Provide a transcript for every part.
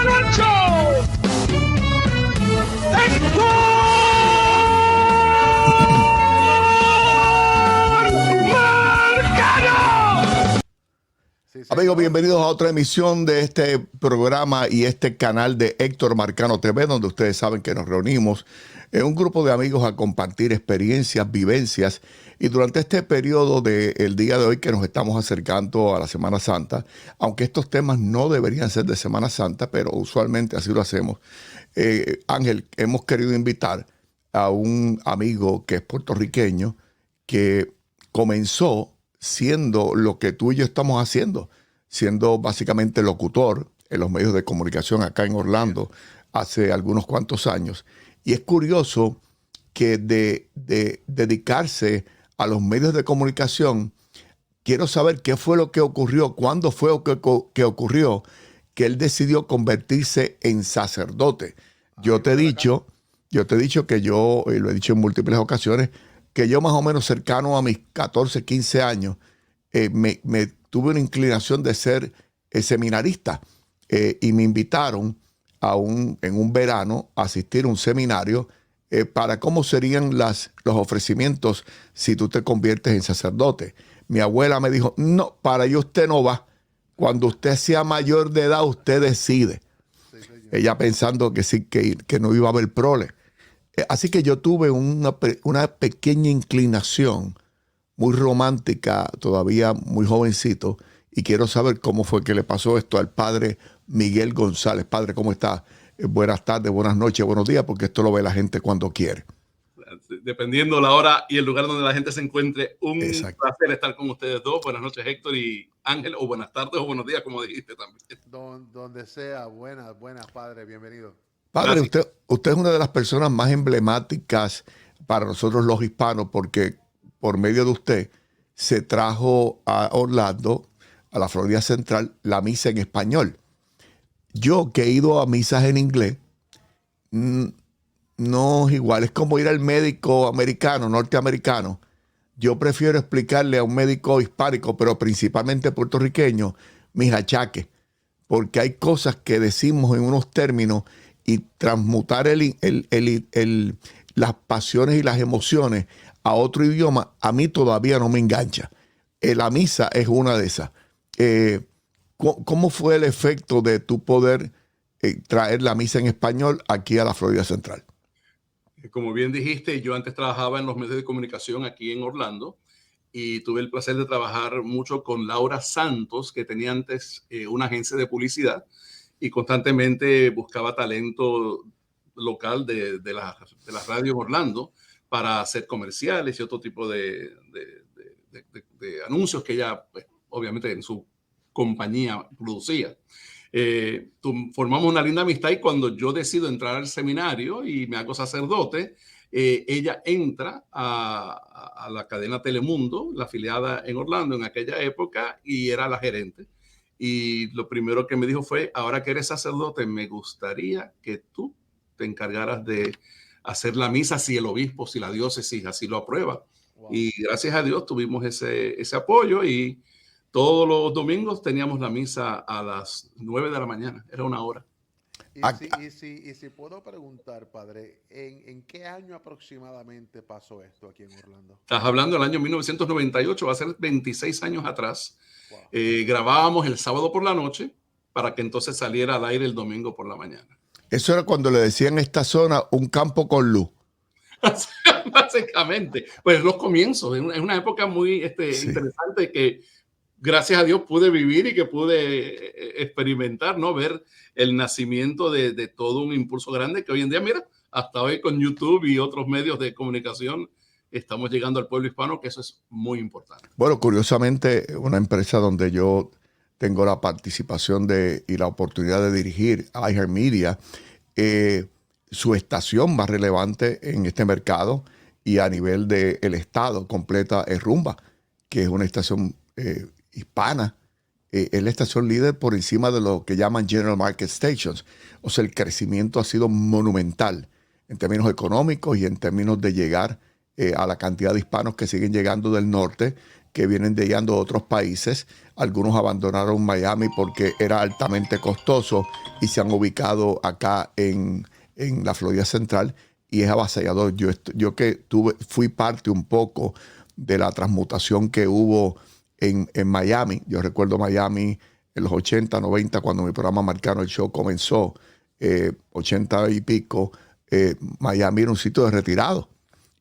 Emanuel Show. ¡Héctor Marcano! Amigos, bienvenidos a otra emisión de este programa y este canal de Héctor Marcano TV, donde ustedes saben que nos reunimos en un grupo de amigos a compartir experiencias, vivencias. Y durante este periodo del día de hoy que nos estamos acercando a la Semana Santa, aunque estos temas no deberían ser de Semana Santa, pero usualmente así lo hacemos, Ángel, hemos querido invitar a un amigo que es puertorriqueño, que comenzó siendo lo que tú y yo estamos haciendo, siendo básicamente locutor en los medios de comunicación acá en Orlando hace algunos cuantos años. Y es curioso que de dedicarse a los medios de comunicación, quiero saber qué fue lo que ocurrió, cuándo fue que ocurrió que él decidió convertirse en sacerdote. Yo te he dicho que yo, y lo he dicho en múltiples ocasiones, que yo más o menos cercano a mis 14, 15 años, me tuve una inclinación de ser seminarista, y me invitaron en un verano a asistir a un seminario para cómo serían los ofrecimientos si tú te conviertes en sacerdote. Mi abuela me dijo, no, para allá usted no va. Cuando usted sea mayor de edad, usted decide. Sí, ella pensando que sí, que no iba a haber prole. Así que yo tuve una pequeña inclinación muy romántica, todavía muy jovencito, y quiero saber cómo fue que le pasó esto al padre Miguel González. Padre, ¿cómo está? Buenas tardes, buenas noches, buenos días, porque esto lo ve la gente cuando quiere. Dependiendo la hora y el lugar donde la gente se encuentre, un Exacto. placer estar con ustedes dos. Buenas noches, Héctor y Ángel, o buenas tardes o buenos días, como dijiste también. Donde sea, buenas, padre, bienvenido. Padre, usted es una de las personas más emblemáticas para nosotros los hispanos, porque por medio de usted se trajo a Orlando, a la Florida Central, la misa en español. Yo que he ido a misas en inglés, no es igual. Es como ir al médico americano, norteamericano. Yo prefiero explicarle a un médico hispánico, pero principalmente puertorriqueño, mis achaques. Porque hay cosas que decimos en unos términos y transmutar las pasiones y las emociones a otro idioma, a mí todavía no me engancha. La misa es una de esas. ¿Cómo fue el efecto de tu poder traer la misa en español aquí a la Florida Central? Como bien dijiste, yo antes trabajaba en los medios de comunicación aquí en Orlando y tuve el placer de trabajar mucho con Laura Santos, que tenía antes una agencia de publicidad y constantemente buscaba talento local de la radio en Orlando para hacer comerciales y otro tipo de anuncios que ella, pues, obviamente, en su compañía producía. Formamos una linda amistad y cuando yo decido entrar al seminario y me hago sacerdote, ella entra a la cadena Telemundo, la afiliada en Orlando en aquella época, y era la gerente. Y lo primero que me dijo fue, ahora que eres sacerdote, me gustaría que tú te encargaras de hacer la misa si el obispo, si la diócesis así lo aprueba. Wow. Y gracias a Dios tuvimos ese apoyo y todos los domingos teníamos la misa a las 9 de la mañana. Era una hora. Y si puedo preguntar, padre, ¿en qué año aproximadamente pasó esto aquí en Orlando? Estás hablando del año 1998, va a ser 26 años atrás. Wow. Grabábamos el sábado por la noche para que entonces saliera al aire el domingo por la mañana. Eso era cuando le decían en esta zona un campo con luz. Básicamente, pues los comienzos. Es una época muy interesante que gracias a Dios pude vivir y que pude experimentar, ¿no? Ver el nacimiento de todo un impulso grande que hoy en día, mira, hasta hoy con YouTube y otros medios de comunicación estamos llegando al pueblo hispano, que eso es muy importante. Bueno, curiosamente, una empresa donde yo tengo la participación y la oportunidad de dirigir, iHeartMedia, su estación más relevante en este mercado y a nivel del estado completa es Rumba, que es una estación hispana. Es la estación líder por encima de lo que llaman General Market Stations. O sea, el crecimiento ha sido monumental en términos económicos y en términos de llegar a la cantidad de hispanos que siguen llegando del norte que vienen de llegando de otros países. Algunos abandonaron Miami porque era altamente costoso y se han ubicado acá en la Florida Central y es avasallador. Yo que fui parte un poco de la transmutación que hubo en Miami. Yo recuerdo Miami en los 80, 90, cuando mi programa Marcano el Show comenzó, 80 y pico, Miami era un sitio de retirado.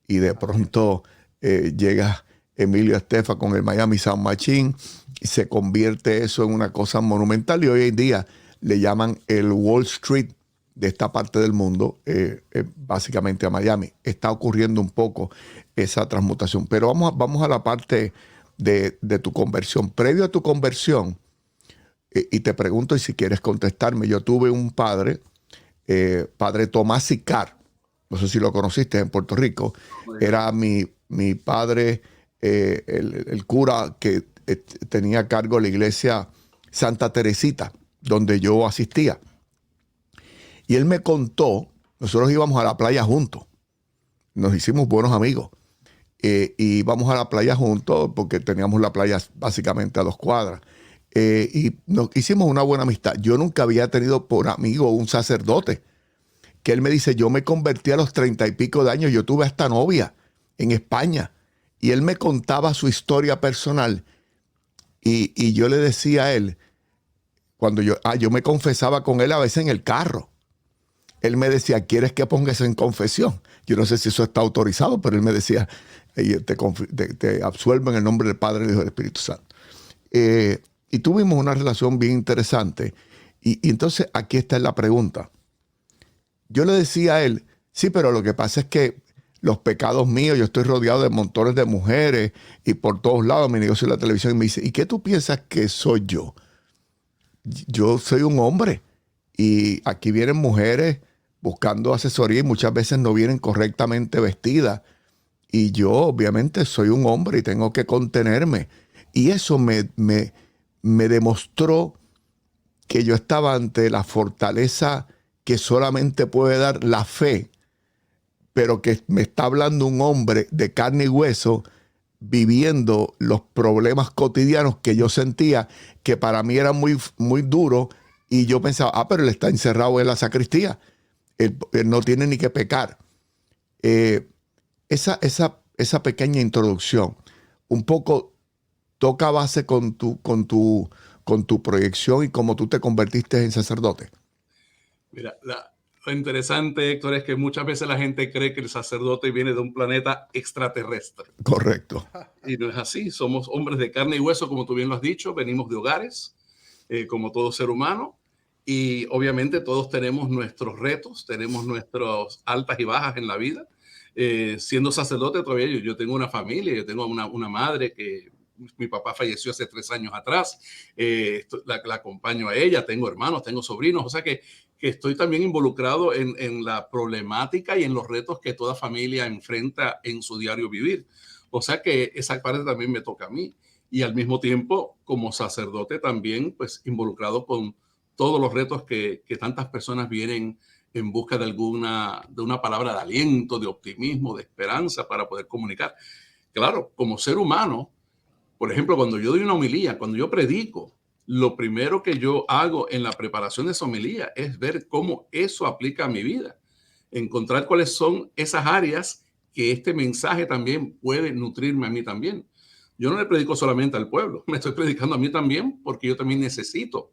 Y de pronto llega Emilio Estefan con el Miami Sound Machine y se convierte eso en una cosa monumental. Y hoy en día le llaman el Wall Street de esta parte del mundo, básicamente a Miami. Está ocurriendo un poco esa transmutación. Pero vamos a la parte de tu conversión. Previo a tu conversión, y te pregunto, y si quieres contestarme, yo tuve un padre, padre Tomás Sicar, no sé si lo conociste en Puerto Rico, era mi padre, el cura que tenía a cargo la iglesia Santa Teresita, donde yo asistía. Y él me contó, nosotros íbamos a la playa juntos, nos hicimos buenos amigos, y íbamos a la playa juntos porque teníamos la playa básicamente a 2 cuadras. Y nos hicimos una buena amistad. Yo nunca había tenido por amigo un sacerdote. Que él me dice, yo me convertí a los 30 y pico de años, yo tuve esta novia en España. Y él me contaba su historia personal. Y yo le decía a él, cuando yo me confesaba con él a veces en el carro. Él me decía, ¿quieres que ponga eso en confesión? Yo no sé si eso está autorizado, pero él me decía, te absuelvo en el nombre del Padre, del Hijo y del Espíritu Santo. Y tuvimos una relación bien interesante. Y entonces aquí está la pregunta. Yo le decía a él, sí, pero lo que pasa es que los pecados míos, yo estoy rodeado de montones de mujeres y por todos lados mi negocio en la televisión. Y me dice, ¿y qué tú piensas que soy yo? Yo soy un hombre y aquí vienen mujeres buscando asesoría y muchas veces no vienen correctamente vestidas. Y yo obviamente soy un hombre y tengo que contenerme. Y eso me demostró que yo estaba ante la fortaleza que solamente puede dar la fe, pero que me está hablando un hombre de carne y hueso viviendo los problemas cotidianos que yo sentía que para mí eran muy, muy duros y yo pensaba, pero él está encerrado en la sacristía, él no tiene ni que pecar. Esa pequeña introducción un poco toca base con tu proyección y cómo tú te convertiste en sacerdote. Mira, lo interesante, Héctor, es que muchas veces la gente cree que el sacerdote viene de un planeta extraterrestre. Correcto. Y no es así. Somos hombres de carne y hueso, como tú bien lo has dicho. Venimos de hogares, como todo ser humano. Y obviamente todos tenemos nuestros retos, tenemos nuestras altas y bajas en la vida. Siendo sacerdote todavía yo tengo una familia, yo tengo una madre que mi papá falleció hace 3 años atrás, la acompaño a ella, tengo hermanos, tengo sobrinos, o sea que estoy también involucrado en la problemática y en los retos que toda familia enfrenta en su diario vivir. O sea que esa parte también me toca a mí. Y al mismo tiempo, como sacerdote también, pues involucrado con todos los retos que tantas personas vienen en busca de una palabra de aliento, de optimismo, de esperanza para poder comunicar. Claro, como ser humano, por ejemplo, cuando yo doy una homilía, cuando yo predico, lo primero que yo hago en la preparación de esa homilía es ver cómo eso aplica a mi vida, encontrar cuáles son esas áreas que este mensaje también puede nutrirme a mí también. Yo no le predico solamente al pueblo, me estoy predicando a mí también porque yo también necesito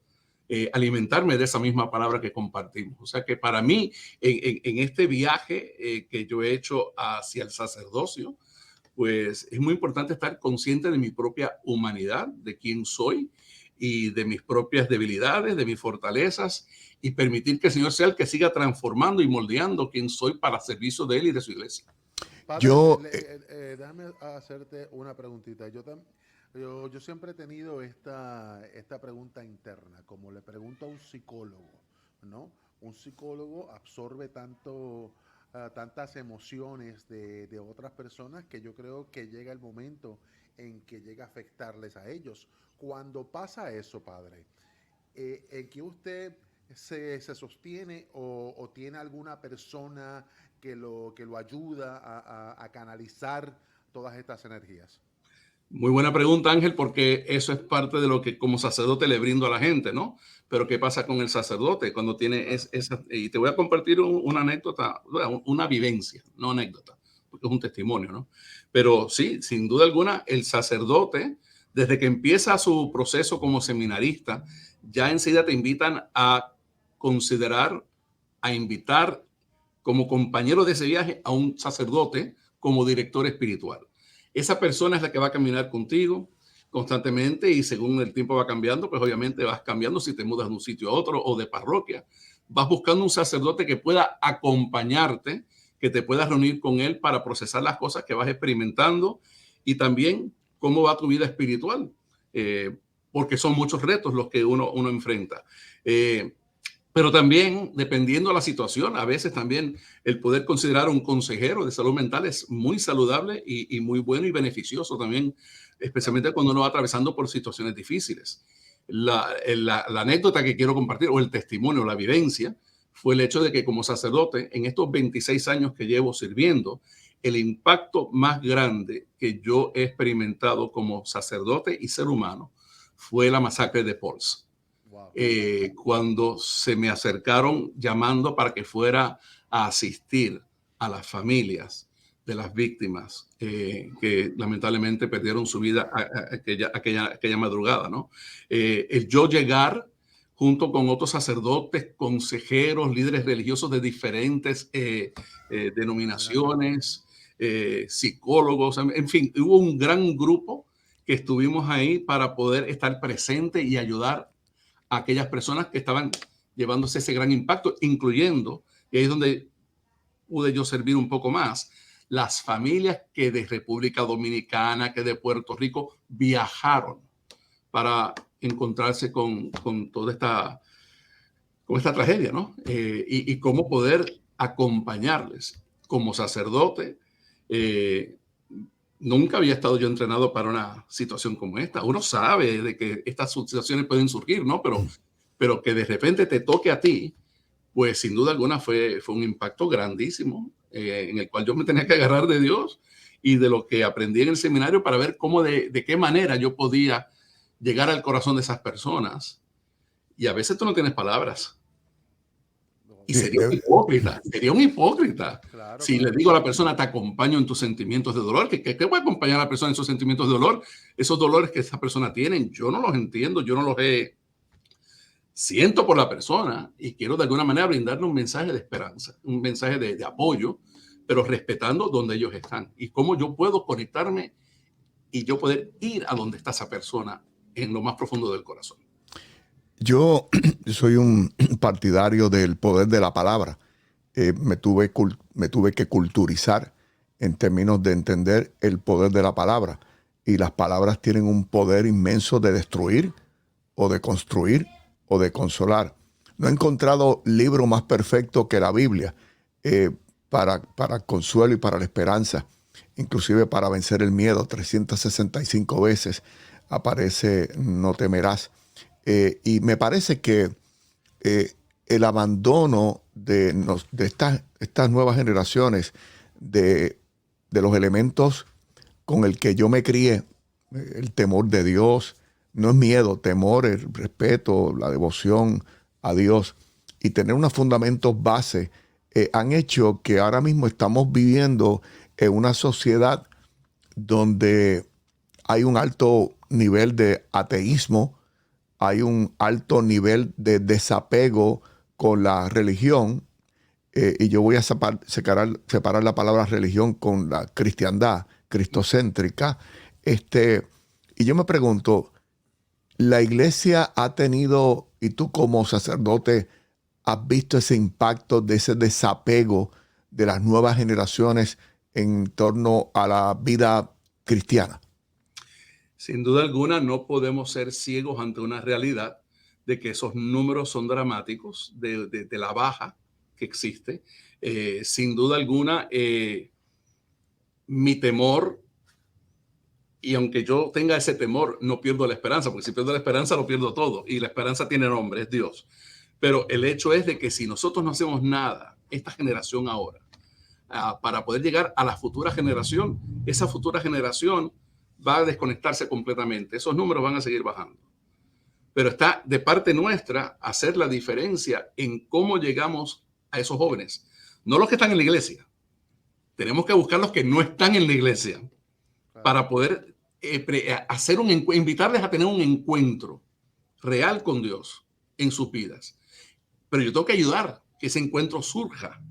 alimentarme de esa misma palabra que compartimos. O sea que para mí, en este viaje que yo he hecho hacia el sacerdocio, pues es muy importante estar consciente de mi propia humanidad, de quién soy y de mis propias debilidades, de mis fortalezas y permitir que el Señor sea el que siga transformando y moldeando quién soy para servicio de Él y de su iglesia. Padre, Yo, déjame hacerte una preguntita. Yo siempre he tenido esta pregunta interna, como le pregunto a un psicólogo, ¿no? Un psicólogo absorbe tantas emociones de otras personas que yo creo que llega el momento en que llega a afectarles a ellos. Cuando pasa eso, padre, ¿en que usted se sostiene o tiene alguna persona que lo ayuda a canalizar todas estas energías? Muy buena pregunta, Ángel, porque eso es parte de lo que como sacerdote le brindo a la gente, ¿no? Pero ¿qué pasa con el sacerdote cuando tiene esa? Y te voy a compartir una anécdota, una vivencia, no anécdota, porque es un testimonio, ¿no? Pero sí, sin duda alguna, el sacerdote, desde que empieza su proceso como seminarista, ya enseguida te invitan a considerar, a invitar como compañero de ese viaje a un sacerdote como director espiritual. Esa persona es la que va a caminar contigo constantemente y según el tiempo va cambiando, pues obviamente vas cambiando si te mudas de un sitio a otro o de parroquia. Vas buscando un sacerdote que pueda acompañarte, que te puedas reunir con él para procesar las cosas que vas experimentando y también cómo va tu vida espiritual, porque son muchos retos los que uno enfrenta. Pero también, dependiendo de la situación, a veces también el poder considerar un consejero de salud mental es muy saludable y muy bueno y beneficioso también, especialmente cuando uno va atravesando por situaciones difíciles. La anécdota que quiero compartir, o el testimonio, la vivencia, fue el hecho de que como sacerdote, en estos 26 años que llevo sirviendo, el impacto más grande que yo he experimentado como sacerdote y ser humano fue la masacre de Pauls. Wow. Cuando se me acercaron llamando para que fuera a asistir a las familias de las víctimas que lamentablemente perdieron su vida aquella madrugada, ¿no? El yo llegar junto con otros sacerdotes, consejeros, líderes religiosos de diferentes denominaciones, psicólogos, en fin, hubo un gran grupo que estuvimos ahí para poder estar presente y ayudar a aquellas personas que estaban llevándose ese gran impacto, incluyendo, y ahí es donde pude yo servir un poco más, las familias que de República Dominicana, que de Puerto Rico viajaron para encontrarse con toda esta tragedia, ¿no? Y cómo poder acompañarles como sacerdote. Nunca había estado yo entrenado para una situación como esta. Uno sabe de que estas situaciones pueden surgir, ¿no? Pero que de repente te toque a ti, pues sin duda alguna fue un impacto grandísimo en el cual yo me tenía que agarrar de Dios y de lo que aprendí en el seminario para ver cómo de qué manera yo podía llegar al corazón de esas personas. Y a veces tú no tienes palabras. Y sería un hipócrita Claro, si le digo a la persona, te acompaño en tus sentimientos de dolor, que voy a acompañar a la persona en sus sentimientos de dolor, esos dolores que esa persona tiene, yo no los entiendo, yo no los siento por la persona y quiero de alguna manera brindarle un mensaje de esperanza, un mensaje de apoyo, pero respetando donde ellos están y cómo yo puedo conectarme y yo poder ir a donde está esa persona en lo más profundo del corazón. Yo soy un partidario del poder de la palabra. Me tuve que culturizar en términos de entender el poder de la palabra. Y las palabras tienen un poder inmenso de destruir o de construir o de consolar. No he encontrado libro más perfecto que la Biblia para consuelo y para la esperanza, inclusive para vencer el miedo. 365 veces aparece no temerás. Y me parece que el abandono de estas nuevas generaciones de los elementos con el que yo me crié, el temor de Dios, no es miedo, temor, el respeto, la devoción a Dios y tener unos fundamentos base, han hecho que ahora mismo estamos viviendo en una sociedad donde hay un alto nivel de ateísmo, hay un alto nivel de desapego con la religión, y yo voy a separar la palabra religión con la cristiandad cristocéntrica. Y yo me pregunto, ¿la iglesia ha tenido, y tú como sacerdote, has visto ese impacto de ese desapego de las nuevas generaciones en torno a la vida cristiana? Sin duda alguna, no podemos ser ciegos ante una realidad de que esos números son dramáticos, de la baja que existe. Sin duda alguna, mi temor, y aunque yo tenga ese temor, no pierdo la esperanza, porque si pierdo la esperanza, lo pierdo todo. Y la esperanza tiene nombre, es Dios. Pero el hecho es de que si nosotros no hacemos nada, esta generación ahora, para poder llegar a la futura generación, esa futura generación va a desconectarse completamente. Esos números van a seguir bajando. Pero está de parte nuestra hacer la diferencia en cómo llegamos a esos jóvenes. No los que están en la iglesia. Tenemos que buscar los que no están en la iglesia para poder invitarles a tener un encuentro real con Dios en sus vidas. Pero yo tengo que ayudar que ese encuentro surja.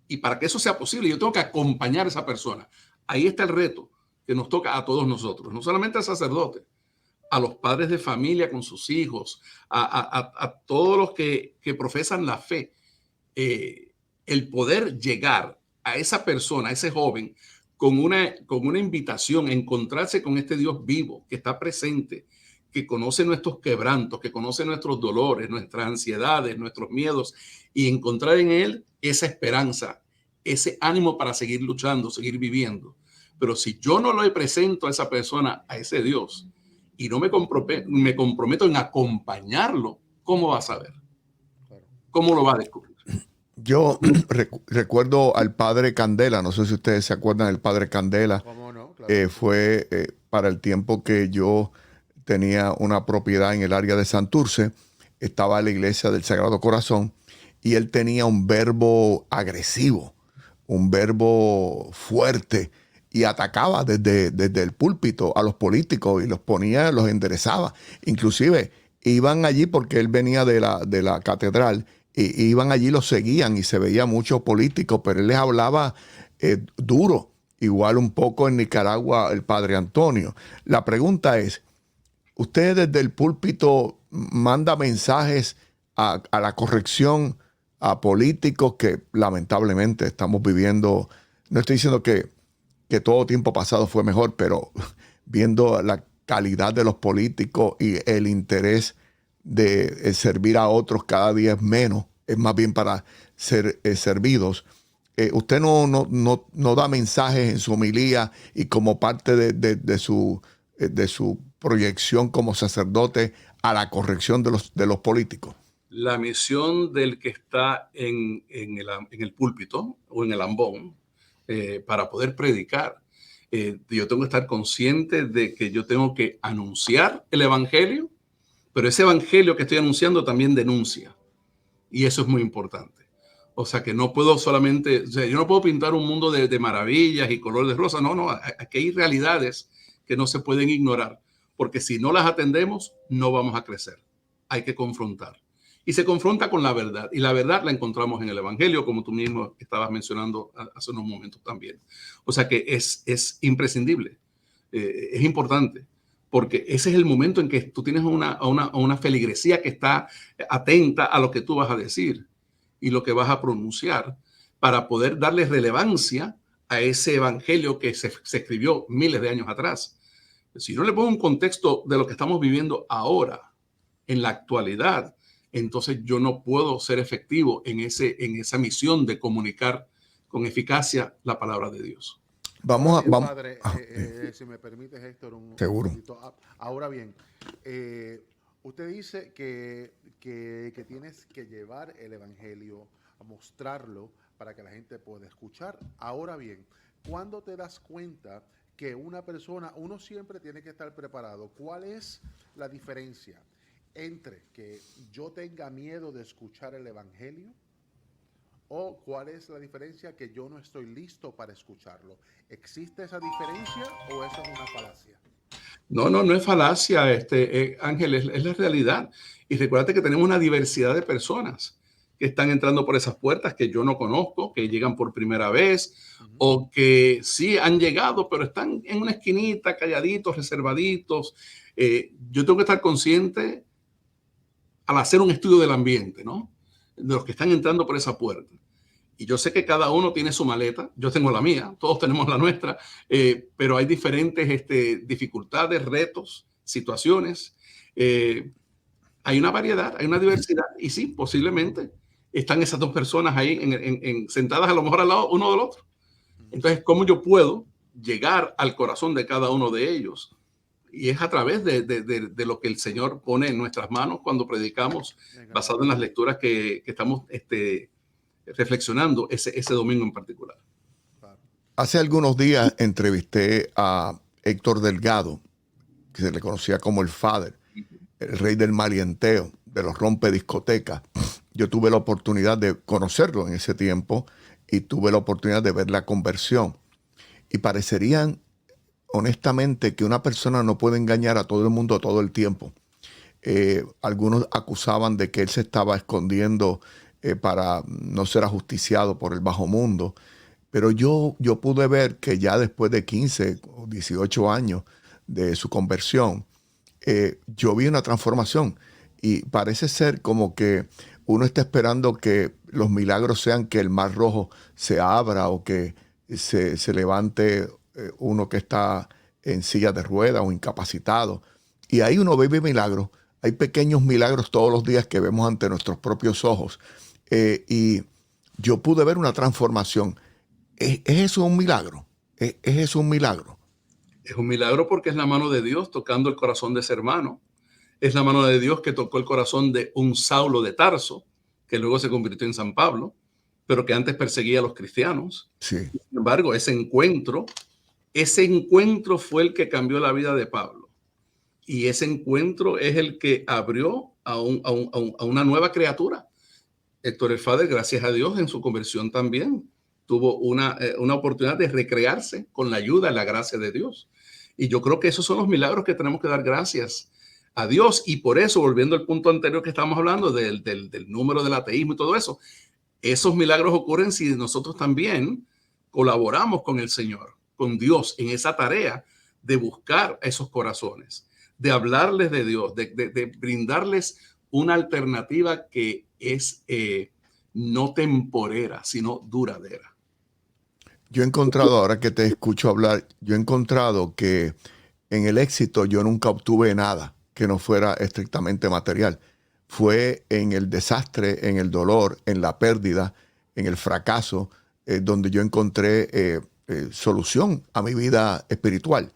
Y para que eso sea posible, yo tengo que acompañar a esa persona. Ahí está el reto que nos toca a todos nosotros, no solamente al sacerdote, a los padres de familia con sus hijos, a todos los que profesan la fe. El poder llegar a esa persona, a ese joven, con una invitación a encontrarse con este Dios vivo que está presente, que conoce nuestros quebrantos, que conoce nuestros dolores, nuestras ansiedades, nuestros miedos, y encontrar en Él esa esperanza, ese ánimo para seguir luchando, seguir viviendo. Pero si yo no le presento a esa persona, a ese Dios, y no me comprometo en acompañarlo, ¿cómo va a saber? ¿Cómo lo va a descubrir? Yo recuerdo al padre Candela, no sé si ustedes se acuerdan del padre Candela. ¿Cómo no? Claro. Fue para el tiempo que yo tenía una propiedad en el área de Santurce, estaba la iglesia del Sagrado Corazón, y él tenía un verbo agresivo, un verbo fuerte, y atacaba desde el púlpito a los políticos y los ponía, los enderezaba. Inclusive iban allí porque él venía de la catedral, y iban allí, los seguían y se veía muchos políticos, pero él les hablaba duro. Igual un poco en Nicaragua el padre Antonio. La pregunta es, ¿usted desde el púlpito manda mensajes a la corrección a políticos que lamentablemente estamos viviendo? No estoy diciendo que todo tiempo pasado fue mejor, pero viendo la calidad de los políticos y el interés de servir a otros cada día es menos, es más bien para ser servidos. Usted no da mensajes en su homilía y como parte de su proyección como sacerdote a la corrección de los políticos. La misión del que está en el púlpito o en el ambón para poder predicar, yo tengo que estar consciente de que yo tengo que anunciar el evangelio, pero ese evangelio que estoy anunciando también denuncia. Y eso es muy importante. O sea, que no puedo solamente, o sea, yo no puedo pintar un mundo de maravillas y color de rosa. No, aquí hay realidades que no se pueden ignorar, porque si no las atendemos, no vamos a crecer. Hay que confrontar. Y se confronta con la verdad. Y la verdad la encontramos en el evangelio, como tú mismo estabas mencionando hace unos momentos también. O sea, que es imprescindible. Es importante. Porque ese es el momento en que tú tienes una feligresía que está atenta a lo que tú vas a decir y lo que vas a pronunciar para poder darle relevancia a ese evangelio que se escribió miles de años atrás. Si no le pongo un contexto de lo que estamos viviendo ahora, en la actualidad, entonces yo no puedo ser efectivo en esa misión de comunicar con eficacia la palabra de Dios. Vamos. Padre, si me permites, Héctor, seguro. poquito. Ahora bien, usted dice que tienes que llevar el evangelio, a mostrarlo para que la gente pueda escuchar. Ahora bien, ¿cuándo te das cuenta que una persona, uno siempre tiene que estar preparado? ¿Cuál es la diferencia entre que yo tenga miedo de escuchar el evangelio? ¿O cuál es la diferencia que yo no estoy listo para escucharlo? ¿Existe esa diferencia o eso es una falacia? No es falacia, Ángel, es la realidad. Y recuérdate que tenemos una diversidad de personas que están entrando por esas puertas que yo no conozco, que llegan por primera vez, o que sí han llegado, pero están en una esquinita, calladitos, reservaditos. Yo tengo que estar consciente al hacer un estudio del ambiente, ¿no? De los que están entrando por esa puerta. Y yo sé que cada uno tiene su maleta, yo tengo la mía, todos tenemos la nuestra, pero hay diferentes dificultades, retos, situaciones. Hay una variedad, hay una diversidad, y sí, posiblemente están esas dos personas ahí sentadas a lo mejor al lado uno del otro. Entonces, ¿cómo yo puedo llegar al corazón de cada uno de ellos? Y es a través de lo que el Señor pone en nuestras manos cuando predicamos, basado en las lecturas que estamos reflexionando ese domingo en particular. Hace algunos días entrevisté a Héctor Delgado, que se le conocía como el Father, el rey del malienteo, de los rompediscotecas. Yo tuve la oportunidad de conocerlo en ese tiempo y tuve la oportunidad de ver la conversión. Y parecerían, honestamente, que una persona no puede engañar a todo el mundo todo el tiempo. Algunos acusaban de que él se estaba escondiendo para no ser ajusticiado por el bajo mundo. Pero yo pude ver que ya después de 15 o 18 años de su conversión, yo vi una transformación. Y parece ser como que uno está esperando que los milagros sean que el mar rojo se abra o que se levante uno que está en silla de ruedas o incapacitado. Y ahí uno ve milagros. Hay pequeños milagros todos los días que vemos ante nuestros propios ojos. Y yo pude ver una transformación. ¿Es eso un milagro? ¿Es eso un milagro? Es un milagro porque es la mano de Dios tocando el corazón de ese hermano. Es la mano de Dios que tocó el corazón de un Saulo de Tarso, que luego se convirtió en San Pablo, pero que antes perseguía a los cristianos. Sí. Sin embargo, ese encuentro fue el que cambió la vida de Pablo. Y ese encuentro es el que abrió a una nueva criatura. Héctor el Father, gracias a Dios, en su conversión también tuvo una oportunidad de recrearse con la ayuda y la gracia de Dios. Y yo creo que esos son los milagros que tenemos que dar gracias a Dios. Y por eso, volviendo al punto anterior que estábamos hablando del número del ateísmo y todo eso, esos milagros ocurren si nosotros también colaboramos con el Señor, con Dios, en esa tarea de buscar esos corazones, de hablarles de Dios, de brindarles una alternativa que es no temporera, sino duradera. Yo he encontrado, ahora que te escucho hablar, yo he encontrado que en el éxito yo nunca obtuve nada que no fuera estrictamente material. Fue en el desastre, en el dolor, en la pérdida, en el fracaso, donde yo encontré solución a mi vida espiritual.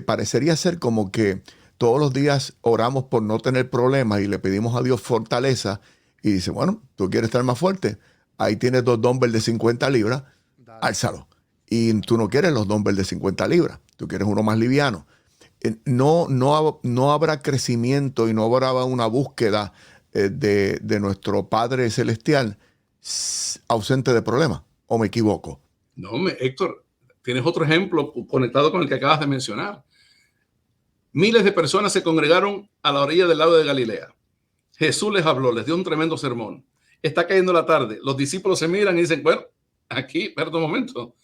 Parecería ser como que todos los días oramos por no tener problemas y le pedimos a Dios fortaleza y dice, bueno, tú quieres estar más fuerte, ahí tienes 2 dumbbells de 50 libras, Dale. álzalo. Y tú no quieres los dumbbells de 50 libras, tú quieres uno más liviano. No habrá crecimiento y no habrá una búsqueda de nuestro Padre Celestial ausente de problemas, ¿o me equivoco? No, Héctor, tienes otro ejemplo conectado con el que acabas de mencionar. Miles de personas se congregaron a la orilla del lago de Galilea. Jesús les habló, les dio un tremendo sermón. Está cayendo la tarde. Los discípulos se miran y dicen, bueno, aquí, espera un momento.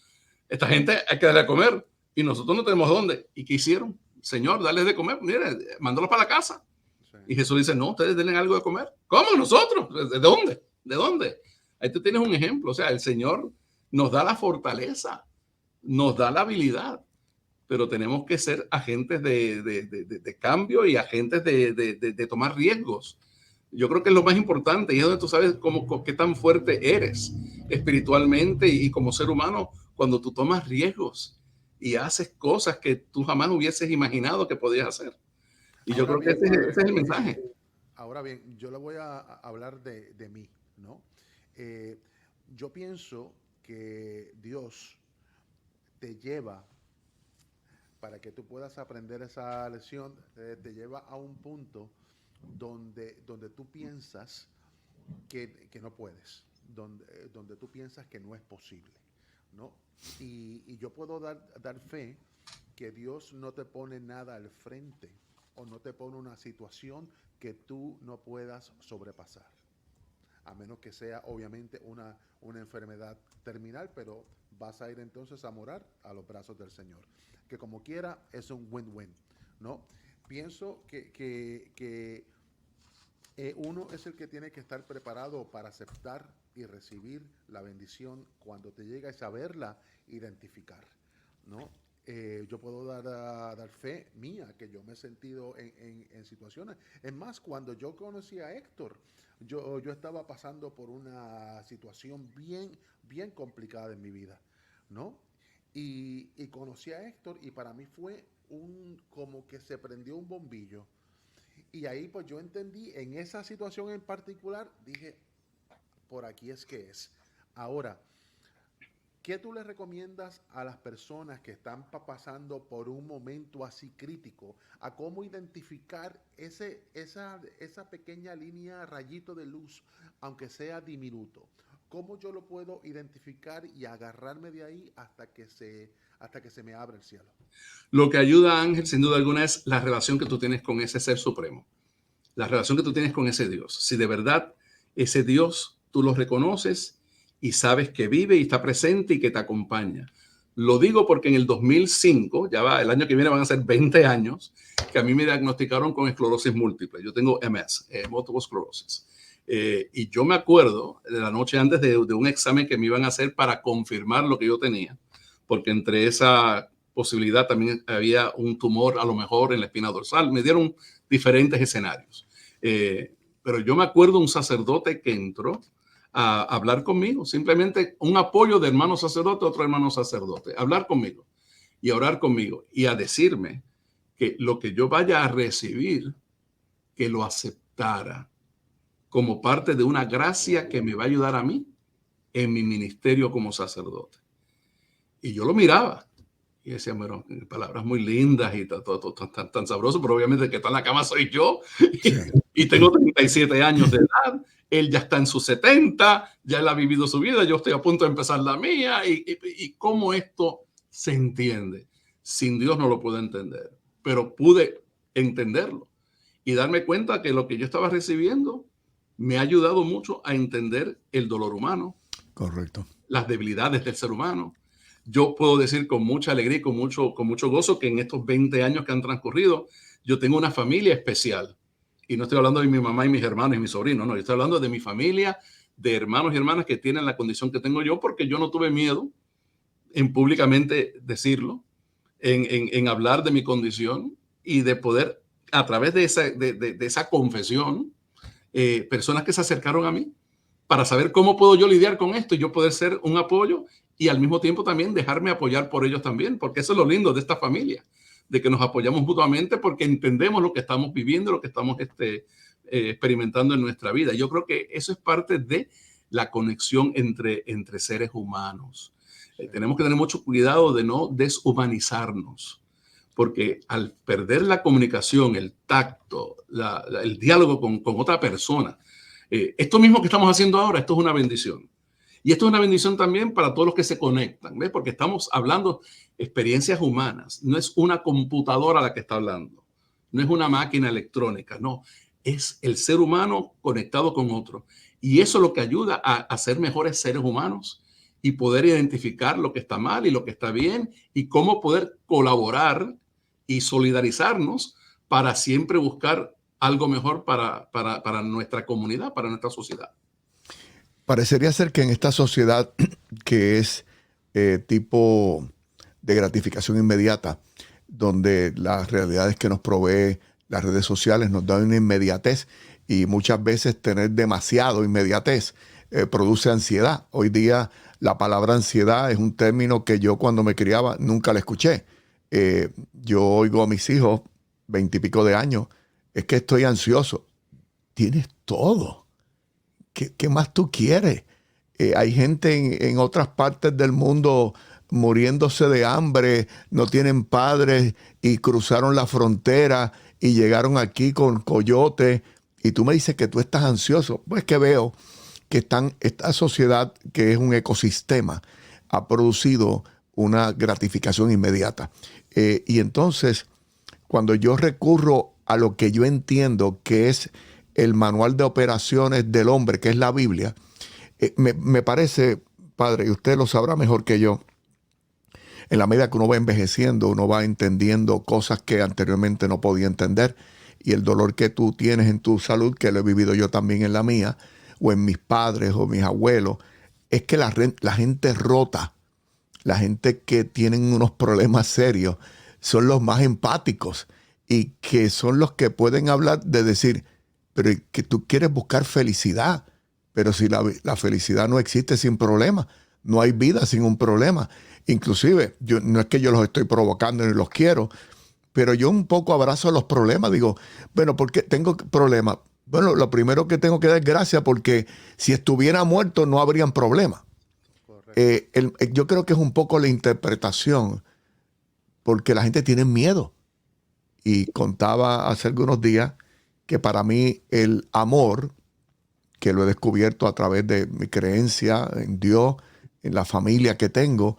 Esta gente hay que darle a comer y nosotros no tenemos dónde. ¿Y qué hicieron? Señor, dale de comer. Mire, mándalos para la casa. Sí. Y Jesús dice, no, ustedes denle algo de comer. ¿Cómo? ¿Nosotros? ¿De dónde? ¿De dónde? Ahí tú tienes un ejemplo. O sea, el Señor nos da la fortaleza, nos da la habilidad, pero tenemos que ser agentes de cambio y agentes de tomar riesgos. Yo creo que es lo más importante y es donde tú sabes qué tan fuerte eres espiritualmente y como ser humano cuando tú tomas riesgos y haces cosas que tú jamás hubieses imaginado que podías hacer. Y yo Ahora creo que bien, ese es el mensaje. ahora bien, yo le voy a hablar de mí, ¿no? Yo pienso que Dios te lleva, para que tú puedas aprender esa lección, te lleva a un punto donde tú piensas que no puedes, donde tú piensas que no es posible, ¿no? Y yo puedo dar fe que Dios no te pone nada al frente o no te pone una situación que tú no puedas sobrepasar. A menos que sea obviamente una enfermedad terminal, pero vas a ir entonces a morar a los brazos del Señor. Que como quiera es un win-win, ¿no? Pienso que uno es el que tiene que estar preparado para aceptar y recibir la bendición cuando te llega y saberla identificar, ¿no? Yo puedo dar fe mía, que yo me he sentido en situaciones. Es más, cuando yo conocí a Héctor, yo estaba pasando por una situación bien complicada en mi vida, ¿no? Y conocí a Héctor y para mí fue como que se prendió un bombillo. Y ahí pues yo entendí, en esa situación en particular, dije, por aquí es que es. Ahora, ¿qué tú le recomiendas a las personas que están pasando por un momento así crítico a cómo identificar esa pequeña línea, rayito de luz, aunque sea diminuto? ¿Cómo yo lo puedo identificar y agarrarme de ahí hasta que se me abra el cielo? Lo que ayuda, Ángel, sin duda alguna, es la relación que tú tienes con ese ser supremo, la relación que tú tienes con ese Dios. Si de verdad ese Dios tú lo reconoces y sabes que vive y está presente y que te acompaña. Lo digo porque en el 2005, ya va, el año que viene van a ser 20 años, que a mí me diagnosticaron con esclerosis múltiple. Yo tengo MS, múltiple esclerosis. Y yo me acuerdo de la noche antes de un examen que me iban a hacer para confirmar lo que yo tenía, porque entre esa posibilidad también había un tumor a lo mejor en la espina dorsal. Me dieron diferentes escenarios. Pero yo me acuerdo un sacerdote que entró a hablar conmigo, simplemente un apoyo de hermano sacerdote, otro hermano sacerdote, hablar conmigo y a orar conmigo y a decirme que lo que yo vaya a recibir, que lo aceptara como parte de una gracia que me va a ayudar a mí en mi ministerio como sacerdote. Y yo lo miraba y decía, bueno, palabras muy lindas y tan sabroso, pero obviamente el que está en la cama soy yo y tengo 37 años de edad. Él ya está en sus 70, ya él ha vivido su vida, yo estoy a punto de empezar la mía. Y cómo esto se entiende. Sin Dios no lo puedo entender, pero pude entenderlo y darme cuenta que lo que yo estaba recibiendo me ha ayudado mucho a entender el dolor humano. Correcto. Las debilidades del ser humano. Yo puedo decir con mucha alegría y con mucho gozo que en estos 20 años que han transcurrido, yo tengo una familia especial. Y no estoy hablando de mi mamá y mis hermanos y mis sobrinos, no, yo estoy hablando de mi familia, de hermanos y hermanas que tienen la condición que tengo yo, porque yo no tuve miedo en públicamente decirlo, en hablar de mi condición y de poder, a través de esa confesión, personas que se acercaron a mí para saber cómo puedo yo lidiar con esto y yo poder ser un apoyo y al mismo tiempo también dejarme apoyar por ellos también, porque eso es lo lindo de esta familia, de que nos apoyamos mutuamente porque entendemos lo que estamos viviendo, lo que estamos experimentando en nuestra vida. Yo creo que eso es parte de la conexión entre seres humanos. Tenemos que tener mucho cuidado de no deshumanizarnos, porque al perder la comunicación, el tacto, el diálogo con otra persona, esto mismo que estamos haciendo ahora, esto es una bendición. Y esto es una bendición también para todos los que se conectan, ¿ves? Porque estamos hablando experiencias humanas. No es una computadora la que está hablando. No es una máquina electrónica. No, es el ser humano conectado con otro. Y eso es lo que ayuda a ser mejores seres humanos y poder identificar lo que está mal y lo que está bien y cómo poder colaborar y solidarizarnos para siempre buscar algo mejor para nuestra comunidad, para nuestra sociedad. Parecería ser que en esta sociedad que es tipo de gratificación inmediata, donde las realidades que nos provee las redes sociales nos dan una inmediatez y muchas veces tener demasiado inmediatez produce ansiedad. Hoy día la palabra ansiedad es un término que yo cuando me criaba nunca la escuché. Yo oigo a mis hijos, 20 y pico de años, es que estoy ansioso. Tienes todo. ¿Qué más tú quieres? Hay gente en otras partes del mundo muriéndose de hambre, no tienen padres y cruzaron la frontera y llegaron aquí con coyotes. Y tú me dices que tú estás ansioso. Pues que veo que esta sociedad, que es un ecosistema, ha producido una gratificación inmediata. Y entonces, cuando yo recurro a lo que yo entiendo que es el manual de operaciones del hombre, que es la Biblia, me parece, padre, y usted lo sabrá mejor que yo, en la medida que uno va envejeciendo, uno va entendiendo cosas que anteriormente no podía entender, y el dolor que tú tienes en tu salud, que lo he vivido yo también en la mía, o en mis padres o mis abuelos, es que la gente rota, la gente que tienen unos problemas serios, son los más empáticos y que son los que pueden hablar de decir, pero que tú quieres buscar felicidad, pero si la felicidad no existe sin problema, no hay vida sin un problema. Inclusive, no es que yo los estoy provocando ni los quiero, pero yo un poco abrazo los problemas. Digo, bueno, ¿por qué tengo problemas? Bueno, lo primero que tengo que dar es gracias porque si estuviera muerto no habrían problemas. Yo creo que es un poco la interpretación, porque la gente tiene miedo. Y contaba hace algunos días que para mí el amor, que lo he descubierto a través de mi creencia en Dios, en la familia que tengo,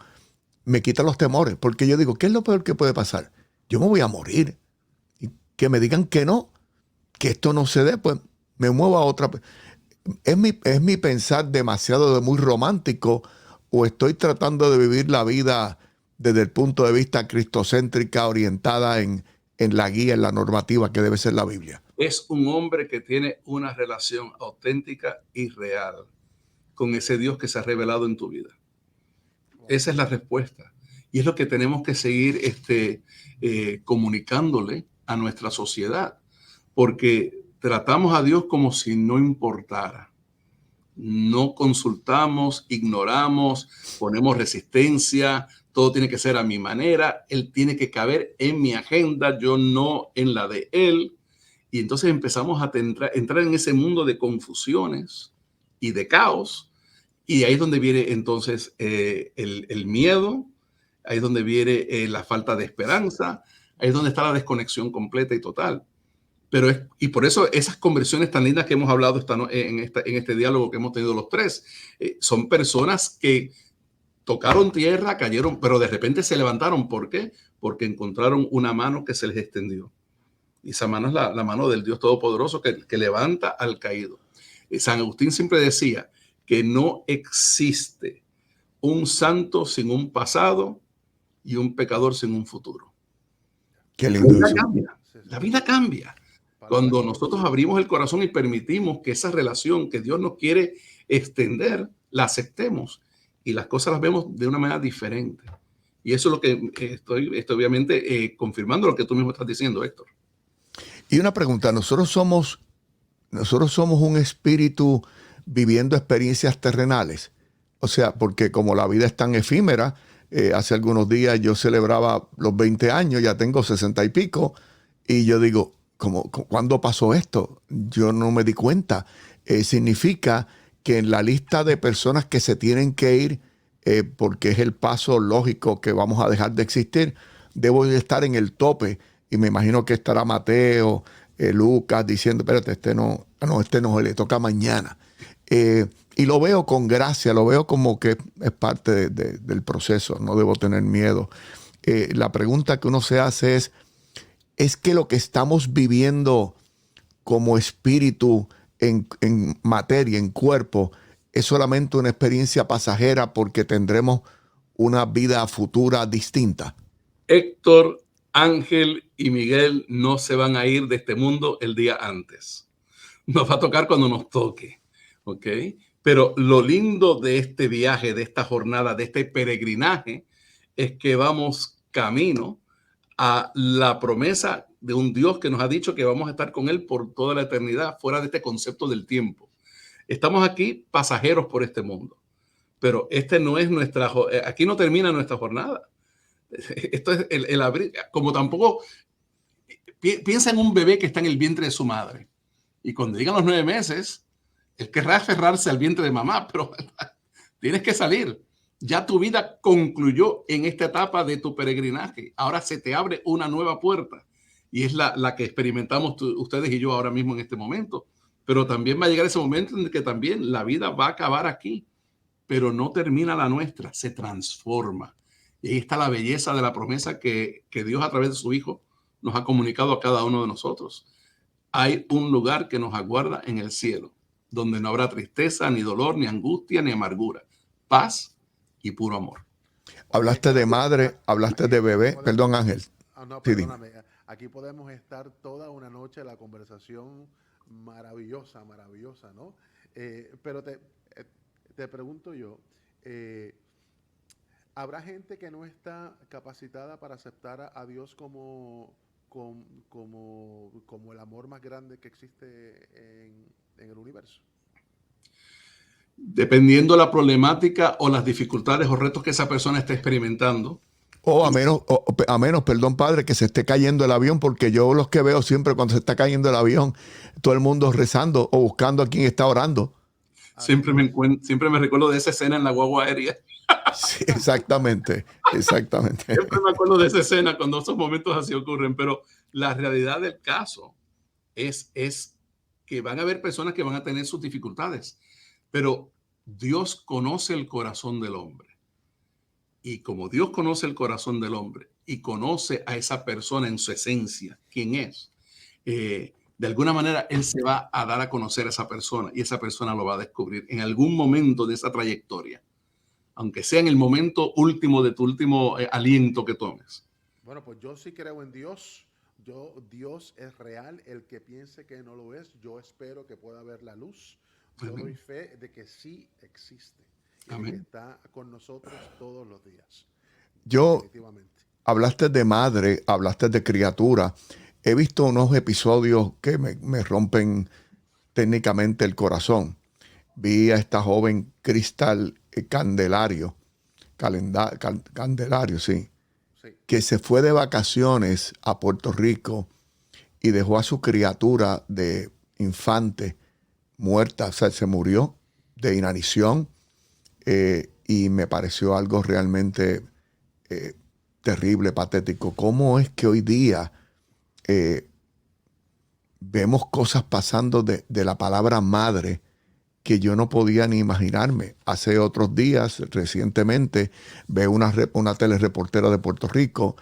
me quita los temores. Porque yo digo, ¿qué es lo peor que puede pasar? Yo me voy a morir. Y que me digan que no, que esto no se dé, pues me muevo a otra. ¿Es mi pensar demasiado muy romántico o estoy tratando de vivir la vida desde el punto de vista cristocéntrica, orientada en la guía, en la normativa que debe ser la Biblia? Es un hombre que tiene una relación auténtica y real con ese Dios que se ha revelado en tu vida. Esa es la respuesta. Y es lo que tenemos que seguir comunicándole a nuestra sociedad, porque tratamos a Dios como si no importara. No consultamos, ignoramos, ponemos resistencia, todo tiene que ser a mi manera, Él tiene que caber en mi agenda, yo no en la de Él. Y entonces empezamos a entrar en ese mundo de confusiones y de caos. Y ahí es donde viene entonces el miedo, ahí es donde viene la falta de esperanza, ahí es donde está la desconexión completa y total. Y por eso esas conversiones tan lindas que hemos hablado en este diálogo que hemos tenido los tres, son personas que tocaron tierra, cayeron, pero de repente se levantaron. ¿Por qué? Porque encontraron una mano que se les extendió. Y esa mano es la mano del Dios Todopoderoso que levanta al caído. San Agustín siempre decía que no existe un santo sin un pasado y un pecador sin un futuro. Qué lindo eso. La vida cambia. Cuando nosotros abrimos el corazón y permitimos que esa relación que Dios nos quiere extender, la aceptemos y las cosas las vemos de una manera diferente. Y eso es lo que estoy obviamente confirmando lo que tú mismo estás diciendo, Héctor. Y una pregunta, nosotros somos un espíritu viviendo experiencias terrenales. O sea, porque como la vida es tan efímera, hace algunos días yo celebraba los 20 años, ya tengo 60 y pico, y yo digo, ¿cuándo pasó esto? Yo no me di cuenta. Significa que en la lista de personas que se tienen que ir, porque es el paso lógico que vamos a dejar de existir, debo de estar en el tope. Y me imagino que estará Mateo, Lucas, diciendo, espérate, este no, le toca mañana. Y lo veo con gracia, lo veo como que es parte del proceso, no debo tener miedo. La pregunta que uno se hace es que lo que estamos viviendo como espíritu en materia, en cuerpo, es solamente una experiencia pasajera porque tendremos una vida futura distinta. Héctor, Ángel y Miguel no se van a ir de este mundo el día antes. Nos va a tocar cuando nos toque, ¿ok? Pero lo lindo de este viaje, de esta jornada, de este peregrinaje, es que vamos camino a la promesa de un Dios que nos ha dicho que vamos a estar con Él por toda la eternidad, fuera de este concepto del tiempo. Estamos aquí pasajeros por este mundo, pero aquí no termina nuestra jornada. Esto es el abrir, como tampoco piensa en un bebé que está en el vientre de su madre y cuando llegan los 9 meses, él querrá aferrarse al vientre de mamá, pero tienes que salir. Ya tu vida concluyó en esta etapa de tu peregrinaje. Ahora se te abre una nueva puerta y es la que experimentamos ustedes y yo ahora mismo en este momento. Pero también va a llegar ese momento en que también la vida va a acabar aquí, pero no termina la nuestra, se transforma. Y ahí está la belleza de la promesa que Dios a través de su Hijo nos ha comunicado a cada uno de nosotros. Hay un lugar que nos aguarda en el cielo, donde no habrá tristeza, ni dolor, ni angustia, ni amargura. Paz y puro amor. Hablaste de madre, hablaste de bebé. Perdón, Ángel. No, perdóname. Sí, aquí podemos estar toda una noche, la conversación maravillosa, ¿no? Pero te pregunto yo, ¿habrá gente que no está capacitada para aceptar a Dios como el amor más grande que existe en el universo? Dependiendo la problemática o las dificultades o retos que esa persona esté experimentando. O a menos, perdón, padre, que se esté cayendo el avión, porque yo los que veo siempre cuando se está cayendo el avión, todo el mundo rezando o buscando a quien está orando. Siempre me recuerdo de esa escena en la guagua aérea. Sí, exactamente, exactamente. Siempre me acuerdo de esa escena cuando esos momentos así ocurren, pero la realidad del caso es que van a haber personas que van a tener sus dificultades, pero Dios conoce el corazón del hombre. Y como Dios conoce el corazón del hombre y conoce a esa persona en su esencia, quién es, de alguna manera Él se va a dar a conocer a esa persona y esa persona lo va a descubrir en algún momento de esa trayectoria, aunque sea en el momento último de tu último aliento que tomes. Bueno, pues yo sí creo en Dios. Dios es real. El que piense que no lo es, yo espero que pueda ver la luz. Yo doy Amén. fe de que sí existe y de que Amén. está con nosotros todos los días. Yo, Definitivamente. hablaste de madre, hablaste de criatura. He visto unos episodios que me rompen técnicamente el corazón. Vi a esta joven Cristal Candelario, Candelario, sí, Sí. que se fue de vacaciones a Puerto Rico y dejó a su criatura de infante muerta, o sea, se murió de inanición, y me pareció algo realmente terrible, patético. ¿Cómo es que hoy día vemos cosas pasando de la palabra madre que yo no podía ni imaginarme? Hace otros días, recientemente, veo una telereportera de Puerto Rico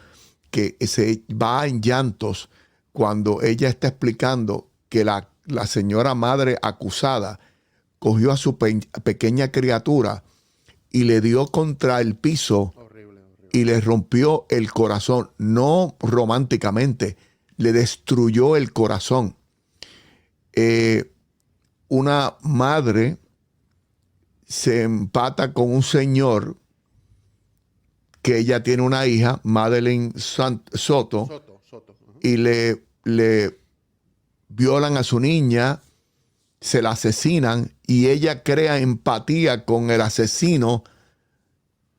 que se va en llantos cuando ella está explicando que la señora madre acusada cogió a su pequeña criatura y le dio contra el piso Horrible, horrible. y le rompió el corazón, no románticamente, le destruyó el corazón. Una madre se empata con un señor que ella tiene una hija, Madeline Soto, Soto. y le violan a su niña, se la asesinan y ella crea empatía con el asesino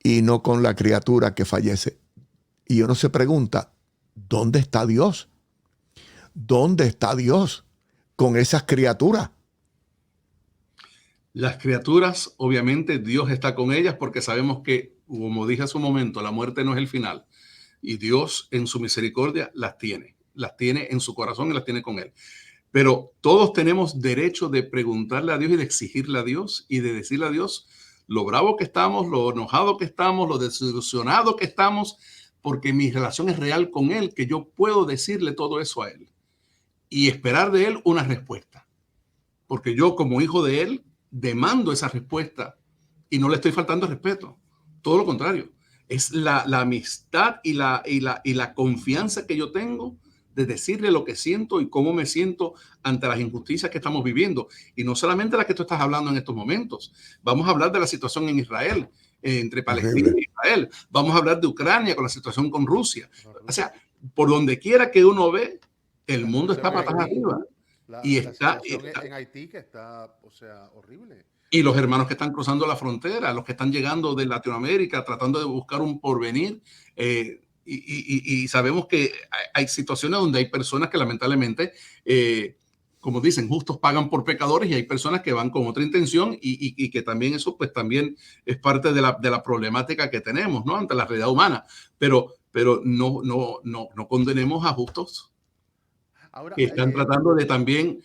y no con la criatura que fallece. Y uno se pregunta, ¿dónde está Dios? ¿Dónde está Dios con esas criaturas? Las criaturas, obviamente, Dios está con ellas porque sabemos que, como dije hace un momento, la muerte no es el final. Y Dios, en su misericordia, las tiene en su corazón y las tiene con Él. Pero todos tenemos derecho de preguntarle a Dios y de exigirle a Dios y de decirle a Dios lo bravo que estamos, lo enojado que estamos, lo desilusionado que estamos, porque mi relación es real con Él, que yo puedo decirle todo eso a Él y esperar de Él una respuesta. Porque yo, como hijo de Él, demando esa respuesta y no le estoy faltando respeto. Todo lo contrario. Es la amistad y la confianza que yo tengo de decirle lo que siento y cómo me siento ante las injusticias que estamos viviendo. Y no solamente las que tú estás hablando en estos momentos. Vamos a hablar de la situación en Israel, entre Palestina Horrible. y Israel. Vamos a hablar de Ucrania con la situación con Rusia. O sea, por donde quiera que uno ve, el mundo está patas arriba. Y La situación en Haití que está, o sea, horrible. y los hermanos que están cruzando la frontera, los que están llegando de Latinoamérica, tratando de buscar un porvenir. Y sabemos que hay situaciones donde hay personas que lamentablemente, como dicen, justos pagan por pecadores, y hay personas que van con otra intención y que también eso pues también es parte de la problemática que tenemos, ¿no? Ante la realidad humana. Pero no condenemos a justos Ahora, que están tratando de también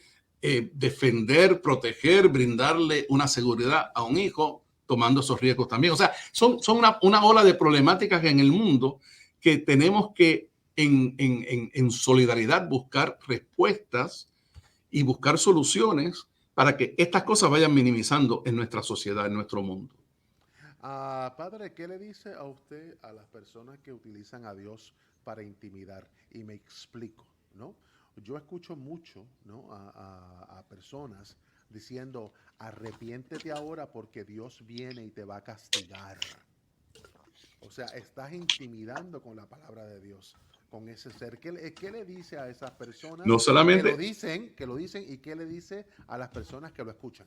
defender, proteger, brindarle una seguridad a un hijo, tomando esos riesgos también. O sea, son una ola de problemáticas en el mundo que tenemos que en solidaridad buscar respuestas y buscar soluciones para que estas cosas vayan minimizando en nuestra sociedad, en nuestro mundo. padre, ¿qué le dice a usted a las personas que utilizan a Dios para intimidar? Y me explico, ¿no? Yo escucho mucho, ¿no? a personas diciendo, arrepiéntete ahora porque Dios viene y te va a castigar. O sea, estás intimidando con la palabra de Dios, con ese ser. ¿Qué le dice a esas personas No solamente, que lo dicen y qué le dice a las personas que lo escuchan?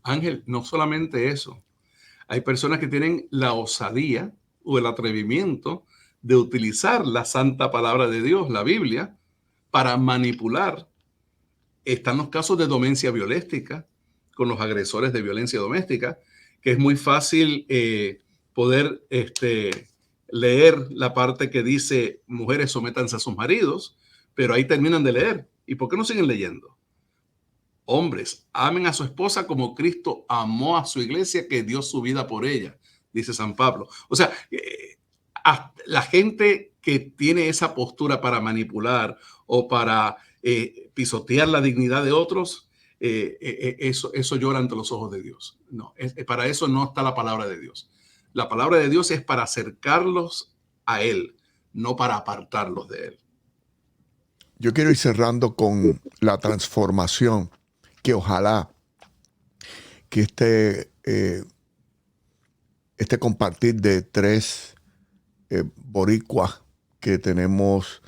Ángel, no solamente eso. Hay personas que tienen la osadía o el atrevimiento de utilizar la santa palabra de Dios, la Biblia, para manipular. Están los casos de domencia violéstica con los agresores de violencia doméstica, que es muy fácil poder leer la parte que dice mujeres sométanse a sus maridos, pero ahí terminan de leer. ¿Y por qué no siguen leyendo? Hombres, amen a su esposa como Cristo amó a su iglesia, que dio su vida por ella, dice San Pablo. O sea, la gente que tiene esa postura para manipular o para pisotear la dignidad de otros, eso llora ante los ojos de Dios. No, para eso no está la palabra de Dios. La palabra de Dios es para acercarlos a Él, no para apartarlos de Él. Yo quiero ir cerrando con la transformación que ojalá que este compartir de tres boricuas que tenemos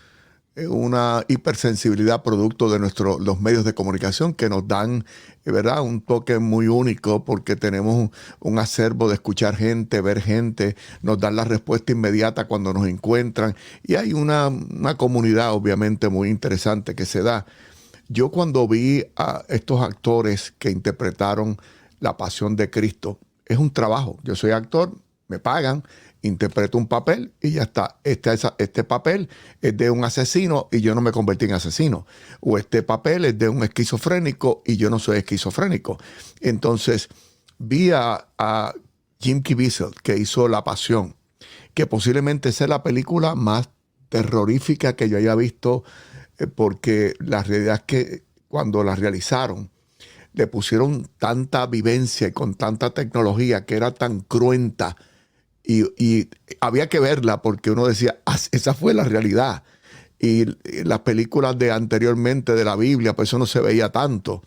una hipersensibilidad producto de los medios de comunicación que nos dan, ¿verdad?, un toque muy único, porque tenemos un acervo de escuchar gente, ver gente, nos dan la respuesta inmediata cuando nos encuentran, y hay una comunidad obviamente muy interesante que se da. Yo cuando vi a estos actores que interpretaron La Pasión de Cristo, es un trabajo. Yo soy actor, me pagan, interpreto un papel y ya está. Este papel es de un asesino y yo no me convertí en asesino. O este papel es de un esquizofrénico y yo no soy esquizofrénico. Entonces vi a Jim Caviezel, que hizo La Pasión, que posiblemente sea la película más terrorífica que yo haya visto, porque la realidad es que cuando la realizaron le pusieron tanta vivencia y con tanta tecnología que era tan cruenta. Y había que verla porque uno decía, esa fue la realidad. Y las películas de anteriormente de la Biblia, pues eso no se veía tanto.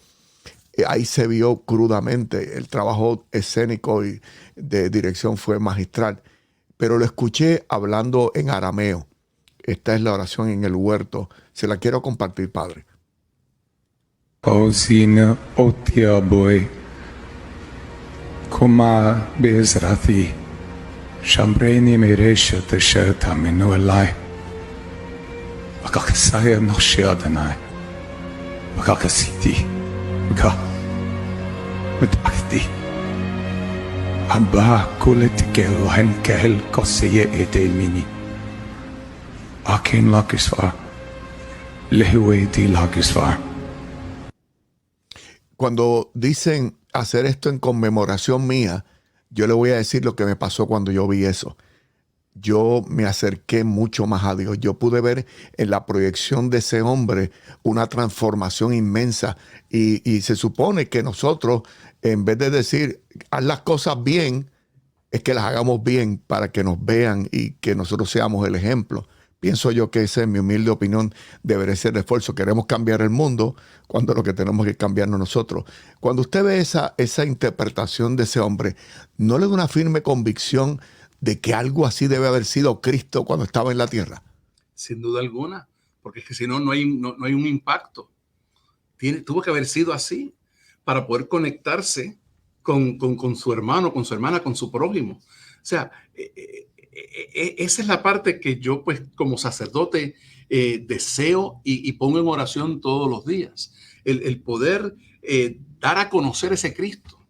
Ahí se vio crudamente. El trabajo escénico y de dirección fue magistral. Pero lo escuché hablando en arameo. Esta es la oración en el huerto. Se la quiero compartir, Padre. Pausina otia boy, kuma bezrathi, shambreni meresha te shata minu alai, wakakasaya no shiadanai, wakakasiti, wakakti, abba kuletikelu henkehel koseye edelmini, akin lakisvar, lehueti lakisvar. Cuando dicen hacer esto en conmemoración mía, yo le voy a decir lo que me pasó cuando yo vi eso. Yo me acerqué mucho más a Dios. Yo pude ver en la proyección de ese hombre una transformación inmensa. Y se supone que nosotros, en vez de decir, haz las cosas bien, es que las hagamos bien para que nos vean y que nosotros seamos el ejemplo. Pienso yo que esa, en mi humilde opinión, debería ser el esfuerzo. Queremos cambiar el mundo cuando lo que tenemos que cambiarnos nosotros. Cuando usted ve esa interpretación de ese hombre, ¿no le da una firme convicción de que algo así debe haber sido Cristo cuando estaba en la tierra? Sin duda alguna, porque es que si no, no hay un impacto. Tuvo que haber sido así para poder conectarse con su hermano, con su hermana, con su prójimo. O sea, esa es la parte que yo, pues, como sacerdote, deseo y pongo en oración todos los días. El poder dar a conocer ese Cristo,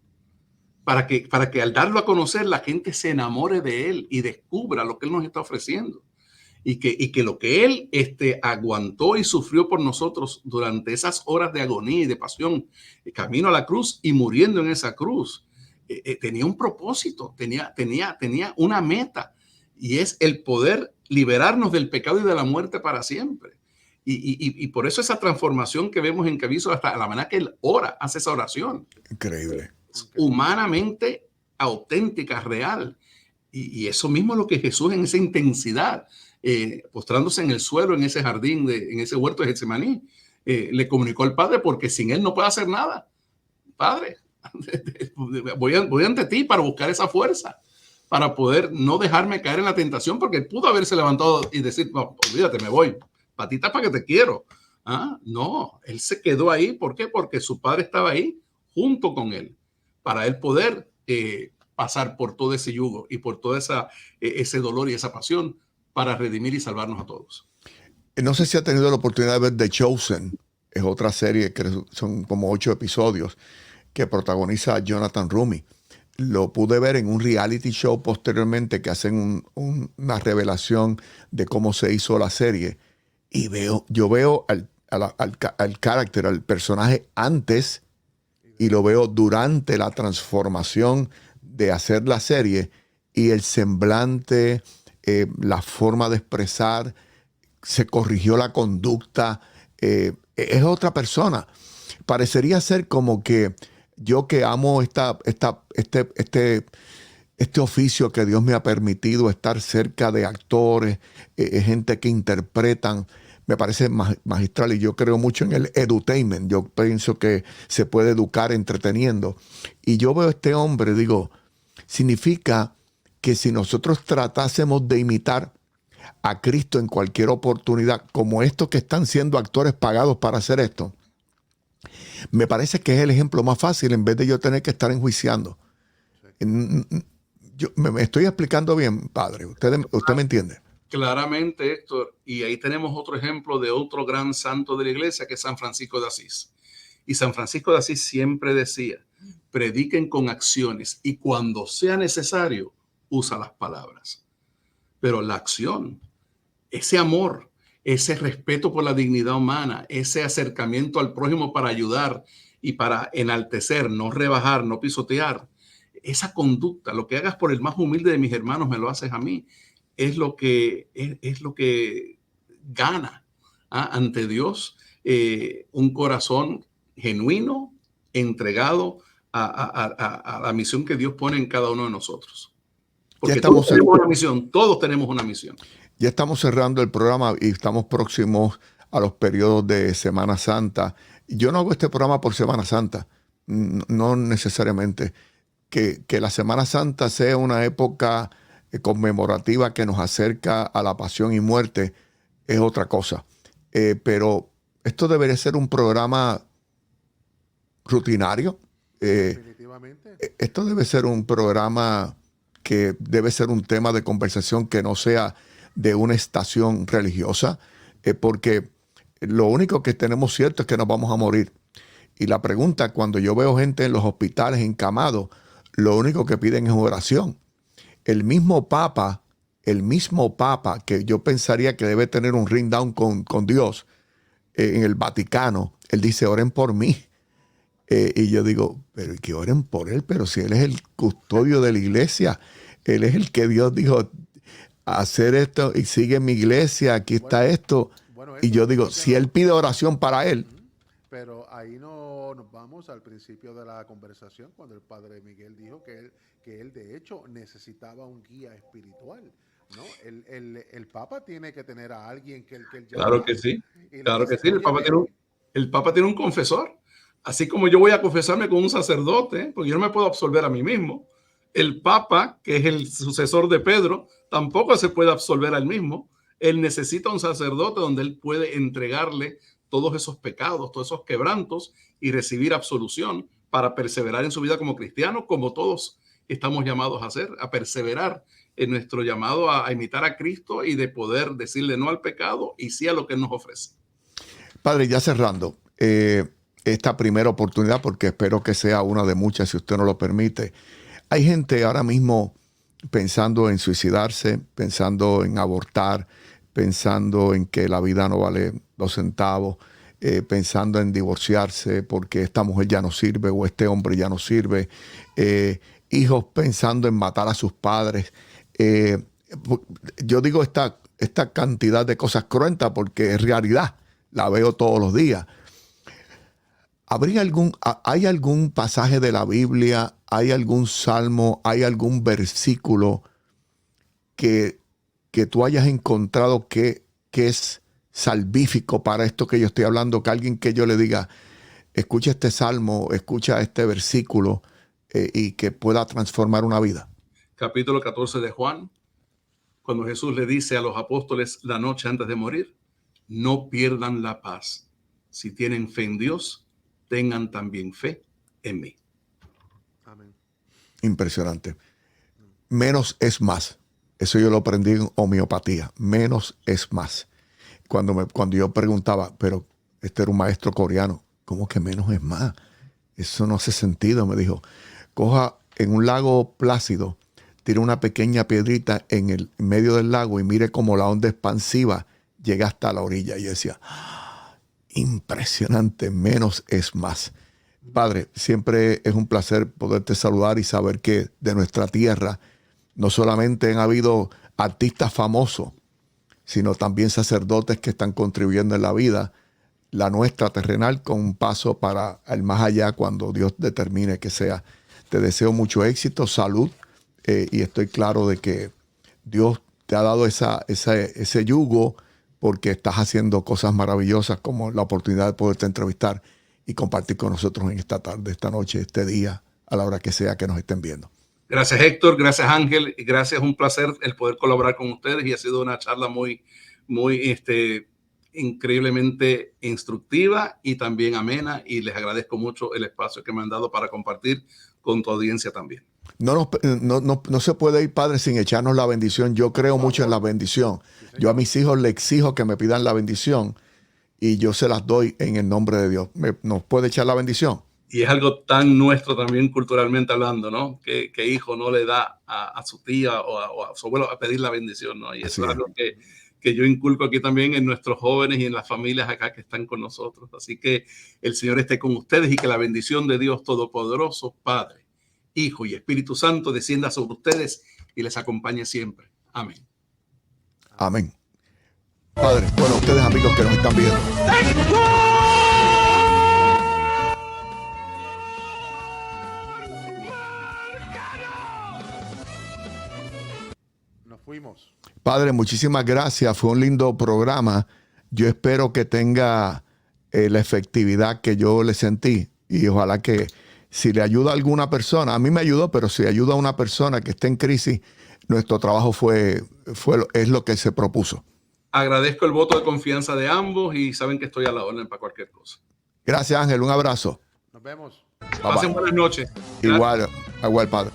para que al darlo a conocer la gente se enamore de Él y descubra lo que Él nos está ofreciendo. Y que lo que Él aguantó y sufrió por nosotros durante esas horas de agonía y de pasión, camino a la cruz y muriendo en esa cruz, tenía un propósito, tenía una meta. Y es el poder liberarnos del pecado y de la muerte para siempre. Y por eso esa transformación que vemos en Caviezel, hasta la manera que él ora, hace esa oración. Increíble. Humanamente auténtica, real. Y eso mismo es lo que Jesús, en esa intensidad, postrándose en el suelo, en ese jardín, en ese huerto de Getsemaní, le comunicó al Padre, porque sin Él no puede hacer nada. Padre, voy ante ti para buscar esa fuerza, para poder no dejarme caer en la tentación, porque él pudo haberse levantado y decir, no, olvídate, me voy, patitas para que te quiero. No, él se quedó ahí. ¿Por qué? Porque su Padre estaba ahí junto con él, para él poder pasar por todo ese yugo y por todo ese dolor y esa pasión, para redimir y salvarnos a todos. No sé si ha tenido la oportunidad de ver The Chosen. Es otra serie que son como 8 episodios que protagoniza Jonathan Rumi. lo pude ver en un reality show posteriormente que hacen una revelación de cómo se hizo la serie. Y yo veo al carácter, al personaje antes y lo veo durante la transformación de hacer la serie, y el semblante, la forma de expresar, se corrigió la conducta, es otra persona. Parecería ser como que yo, que amo este oficio que Dios me ha permitido, estar cerca de actores, gente que interpretan, me parece magistral, y yo creo mucho en el edutainment. Yo pienso que se puede educar entreteniendo. Y yo veo a este hombre, digo, significa que si nosotros tratásemos de imitar a Cristo en cualquier oportunidad, como estos que están siendo actores pagados para hacer esto, me parece que es el ejemplo más fácil, en vez de yo tener que estar enjuiciando. Yo me estoy explicando bien, padre. ¿Usted me entiende? Claramente, Héctor, y ahí tenemos otro ejemplo de otro gran santo de la iglesia, que es San Francisco de Asís. Y San Francisco de Asís siempre decía: prediquen con acciones y cuando sea necesario, usa las palabras. Pero la acción, ese amor, ese respeto por la dignidad humana, ese acercamiento al prójimo para ayudar y para enaltecer, no rebajar, no pisotear, esa conducta, lo que hagas por el más humilde de mis hermanos, me lo haces a mí, es lo que gana ante Dios un corazón genuino, entregado a la misión que Dios pone en cada uno de nosotros. Porque todos tenemos una misión, todos tenemos una misión. Ya estamos cerrando el programa y estamos próximos a los periodos de Semana Santa. Yo no hago este programa por Semana Santa, no necesariamente. Que la Semana Santa sea una época conmemorativa que nos acerca a la pasión y muerte es otra cosa. Pero esto debería ser un programa rutinario. Definitivamente. Esto debe ser un programa que debe ser un tema de conversación que no sea de una estación religiosa, porque lo único que tenemos cierto es que nos vamos a morir. Y la pregunta, cuando yo veo gente en los hospitales encamados, lo único que piden es oración. El mismo Papa, que yo pensaría que debe tener un ring down con Dios en el Vaticano, él dice: oren por mí. Y yo digo, pero que oren por él, pero si él es el custodio de la iglesia, él es el que Dios dijo: hacer esto y sigue mi iglesia, aquí está esto. Y yo digo, si él pide oración para él. Pero ahí no nos vamos al principio de la conversación, cuando el padre Miguel dijo que él de hecho necesitaba un guía espiritual, ¿no? El Papa tiene que tener a alguien que él llama. Claro que sí, claro que sí. El Papa tiene un confesor. Así como yo voy a confesarme con un sacerdote, porque yo no me puedo absolver a mí mismo, el Papa, que es el sucesor de Pedro, tampoco se puede absolver a él mismo. Él necesita un sacerdote donde él puede entregarle todos esos pecados, todos esos quebrantos y recibir absolución para perseverar en su vida como cristiano, como todos estamos llamados a hacer, a perseverar en nuestro llamado a imitar a Cristo y de poder decirle no al pecado y sí a lo que él nos ofrece. Padre, ya cerrando esta primera oportunidad, porque espero que sea una de muchas, si usted no lo permite. Hay gente ahora mismo pensando en suicidarse, pensando en abortar, pensando en que la vida no vale 2 centavos, pensando en divorciarse porque esta mujer ya no sirve o este hombre ya no sirve, hijos pensando en matar a sus padres. Yo digo esta cantidad de cosas cruentas porque es realidad, la veo todos los días. ¿Hay algún pasaje de la Biblia, hay algún salmo, hay algún versículo que tú hayas encontrado que es salvífico para esto que yo estoy hablando? Que alguien que yo le diga, escucha este salmo, escucha este versículo y que pueda transformar una vida. Capítulo 14 de Juan, cuando Jesús le dice a los apóstoles la noche antes de morir: no pierdan la paz. Si tienen fe en Dios, tengan también fe en mí. Amén. Impresionante. Menos es más. Eso yo lo aprendí en homeopatía. Menos es más. Cuando yo preguntaba, pero este era un maestro coreano, ¿cómo que menos es más? Eso no hace sentido. Me dijo, coja en un lago plácido, tire una pequeña piedrita en el medio del lago y mire cómo la onda expansiva llega hasta la orilla. Y yo decía, impresionante, menos es más. Padre, siempre es un placer poderte saludar y saber que de nuestra tierra no solamente han habido artistas famosos, sino también sacerdotes que están contribuyendo en la vida, la nuestra terrenal, con un paso para el más allá cuando Dios determine que sea. Te deseo mucho éxito, salud, y estoy claro de que Dios te ha dado ese yugo porque estás haciendo cosas maravillosas, como la oportunidad de poderte entrevistar y compartir con nosotros en esta tarde, esta noche, este día, a la hora que sea que nos estén viendo. Gracias, Héctor. Gracias, Ángel. Y gracias, un placer el poder colaborar con ustedes. Y ha sido una charla muy increíblemente instructiva y también amena. Y les agradezco mucho el espacio que me han dado para compartir con tu audiencia también. No se puede ir, Padre, sin echarnos la bendición. Yo creo mucho en la bendición. Yo a mis hijos les exijo que me pidan la bendición y yo se las doy en el nombre de Dios. ¿Nos puede echar la bendición? Y es algo tan nuestro también culturalmente hablando, ¿no? Que hijo no le da a su tía o a su abuelo a pedir la bendición, ¿no? Y eso es algo que yo inculco aquí también en nuestros jóvenes y en las familias acá que están con nosotros. Así que el Señor esté con ustedes y que la bendición de Dios Todopoderoso, Padre, Hijo y Espíritu Santo descienda sobre ustedes y les acompañe siempre. Amén. Amén. Padre, bueno, ustedes amigos que nos están viendo. Nos fuimos. Padre, muchísimas gracias. Fue un lindo programa. Yo espero que tenga la efectividad que yo le sentí y ojalá que si le ayuda a alguna persona, a mí me ayudó, pero si ayuda a una persona que esté en crisis, nuestro trabajo es lo que se propuso. Agradezco el voto de confianza de ambos y saben que estoy a la orden para cualquier cosa. Gracias, Ángel. Un abrazo. Nos vemos. Pasen buenas noches. Igual, Padre.